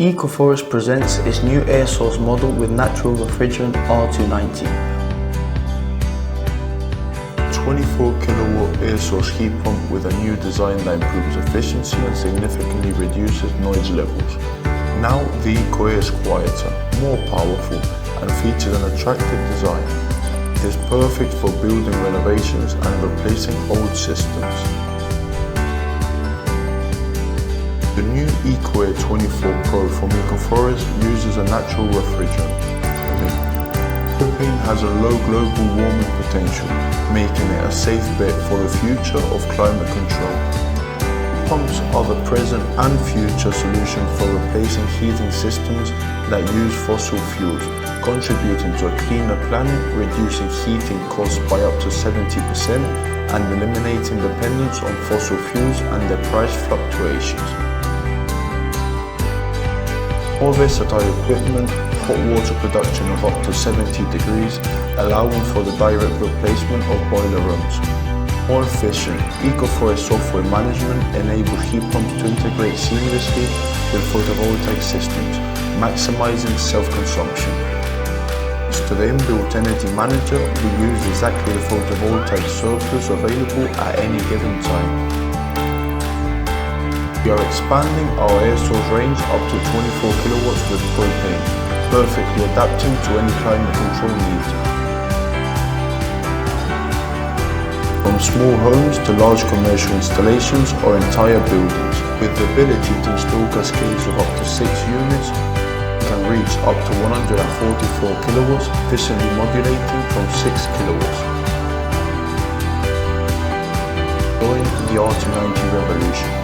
Ecoforest presents its new air source model with natural refrigerant R290. 24 kilowatt air source heat pump with a new design that improves efficiency and significantly reduces noise levels. Now the ecoAIR is quieter, more powerful and features an attractive design. It is perfect for building renovations and replacing old systems. The new ecoAIR 24 Pro from Ecoforest uses a natural refrigerant. Propane has a low global warming potential, making it a safe bet for the future of climate control. Pumps are the present and future solution for replacing heating systems that use fossil fuels, contributing to a cleaner planet, reducing heating costs by up to 70% and eliminating dependence on fossil fuels and their price fluctuations. More versatile equipment, hot water production of up to 70 degrees, allowing for the direct replacement of boiler rooms. More efficient, Ecoforest software management enables heat pumps to integrate seamlessly with photovoltaic systems, maximizing self-consumption. To the inbuilt energy manager, we use exactly the photovoltaic surplus available at any given time. We are expanding our air source range up to 24 kilowatts with propane, perfectly adapting to any climate control needs. From small homes to large commercial installations or entire buildings, with the ability to install cascades of up to 6 units, we can reach up to 144 kilowatts, efficiently modulating from 6 kilowatts. Join the R290 revolution.